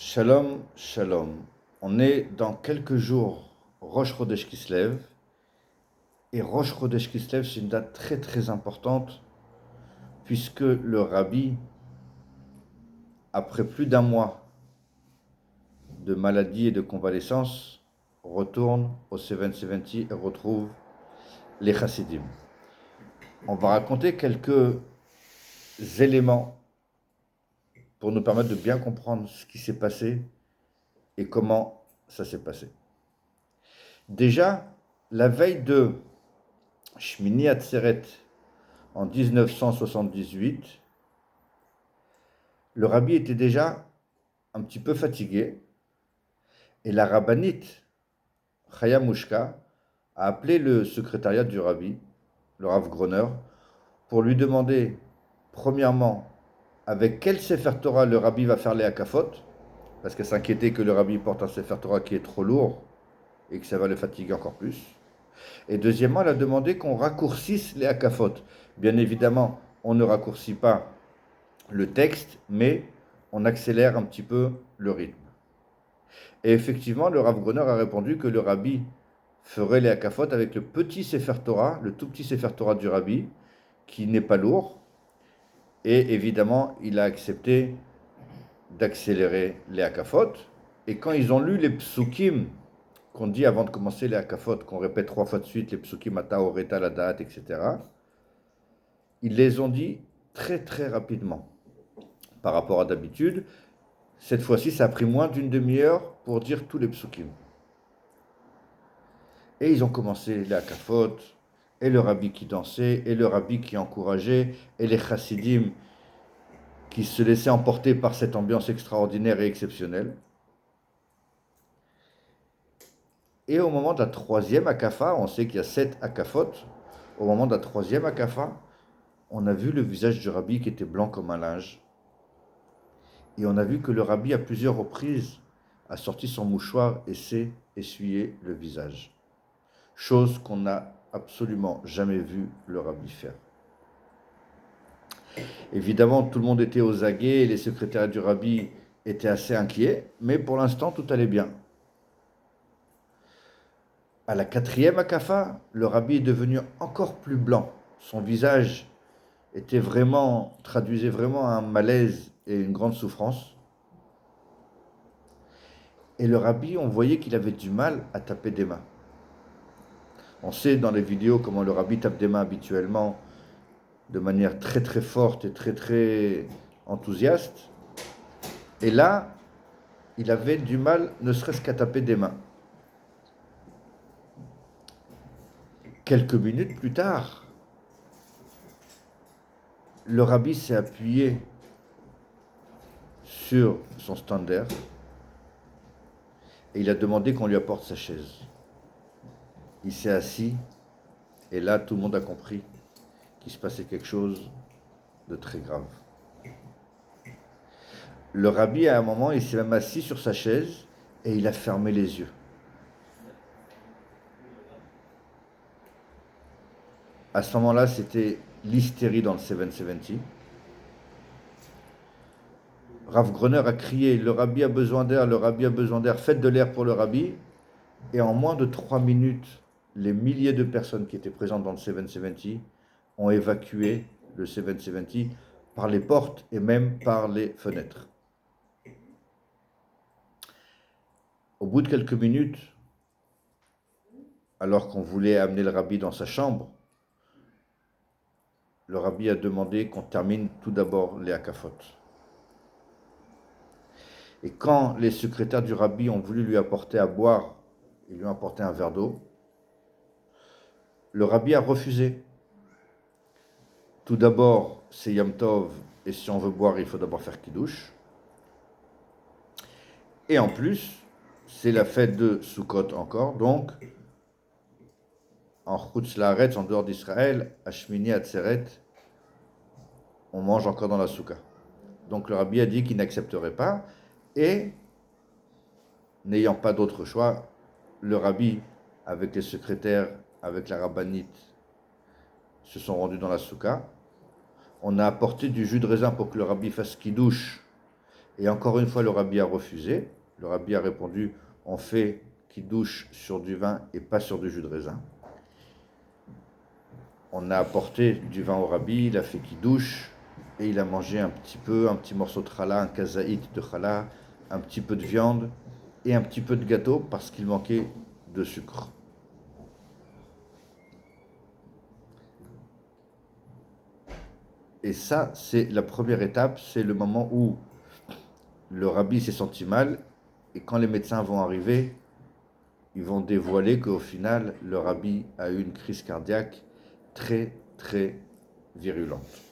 Shalom, shalom. On est dans quelques jours, Rosh Chodesh Kislev. Et Rosh Chodesh Kislev, c'est une date très très importante, puisque le Rabbi, après plus d'un mois de maladie et de convalescence, retourne au 770 et retrouve les Chassidim. On va raconter quelques éléments pour nous permettre de bien comprendre ce qui s'est passé et comment ça s'est passé. Déjà, la veille de Shmini Atzeret en 1978, le rabbi était déjà un petit peu fatigué et la rabbinite Chaya Mushka a appelé le secrétariat du rabbi, le Rav Groner, pour lui demander, premièrement, avec quel Sefer Torah le rabbi va faire les Hakafot, parce qu'elle s'inquiétait que le rabbi porte un Sefer Torah qui est trop lourd et que ça va le fatiguer encore plus. Et deuxièmement, elle a demandé qu'on raccourcisse les Hakafot. Bien évidemment, on ne raccourcit pas le texte, mais on accélère un petit peu le rythme. Et effectivement, le Rav Groner a répondu que le rabbi ferait les Hakafot avec le petit Sefer Torah, le tout petit Sefer Torah du rabbi, qui n'est pas lourd. Et évidemment, il a accepté d'accélérer les Hakafot. Et quand ils ont lu les psukim qu'on dit avant de commencer les Hakafot, qu'on répète 3 fois de suite, les psukim Ata, Oreta, la date, etc., ils les ont dit très très rapidement par rapport à d'habitude. Cette fois-ci, ça a pris moins d'une demi-heure pour dire tous les psukim. Et ils ont commencé les Hakafot, et le rabbi qui dansait, et le rabbi qui encourageait, et les chassidim qui se laissaient emporter par cette ambiance extraordinaire et exceptionnelle. Et au moment de la troisième Hakafa, on sait qu'il y a 7 Hakafot, au moment de la troisième Hakafa, on a vu le visage du rabbi qui était blanc comme un linge. Et on a vu que le rabbi, à plusieurs reprises, a sorti son mouchoir et s'est essuyé le visage. Chose qu'on n'a absolument jamais vu le rabbi faire. Évidemment, tout le monde était aux aguets et les secrétaires du rabbi étaient assez inquiets, mais pour l'instant, tout allait bien. À la quatrième Hakafa, le rabbi est devenu encore plus blanc. Son visage traduisait vraiment un malaise et une grande souffrance. Et le rabbi, on voyait qu'il avait du mal à taper des mains. On sait dans les vidéos comment le rabbi tape des mains habituellement de manière très très forte et très très enthousiaste. Et là, il avait du mal ne serait-ce qu'à taper des mains. Quelques minutes plus tard, le rabbi s'est appuyé sur son stander et il a demandé qu'on lui apporte sa chaise. Il s'est assis et là, tout le monde a compris qu'il se passait quelque chose de très grave. Le rabbi, à un moment, il s'est même assis sur sa chaise et il a fermé les yeux. À ce moment-là, c'était l'hystérie dans le 770. Rav Groner a crié, le rabbi a besoin d'air, le rabbi a besoin d'air, faites de l'air pour le rabbi. Et en moins de 3 minutes, les milliers de personnes qui étaient présentes dans le 770 ont évacué le 770 par les portes et même par les fenêtres. Au bout de quelques minutes, alors qu'on voulait amener le rabbi dans sa chambre, le rabbi a demandé qu'on termine tout d'abord les Hakafot. Et quand les secrétaires du rabbi ont voulu lui apporter à boire, ils lui ont apporté un verre d'eau, le rabbi a refusé. Tout d'abord, c'est Yom Tov, et si on veut boire, il faut d'abord faire Kiddush. Et en plus, c'est la fête de Sukkot encore, donc en Chutz Laaretz, en dehors d'Israël, à Shmini Atzeret, on mange encore dans la Souka. Donc le rabbi a dit qu'il n'accepterait pas, et n'ayant pas d'autre choix, le rabbi, avec les secrétaires, avec la rabbinite, se sont rendus dans la Souka. On a apporté du jus de raisin pour que le rabbi fasse Kiddush, Et encore une fois, le rabbi a refusé. Le rabbi a répondu, on fait kiddush sur du vin et pas sur du jus de raisin. On a apporté du vin au rabbi, il a fait kiddush et il a mangé un petit peu, un petit morceau de challah, un kazaït de challah, un petit peu de viande et un petit peu de gâteau parce qu'il manquait de sucre. Et ça, c'est la première étape, c'est le moment où le rabbi s'est senti mal et quand les médecins vont arriver, ils vont dévoiler qu'au final, le rabbi a eu une crise cardiaque très, très virulente.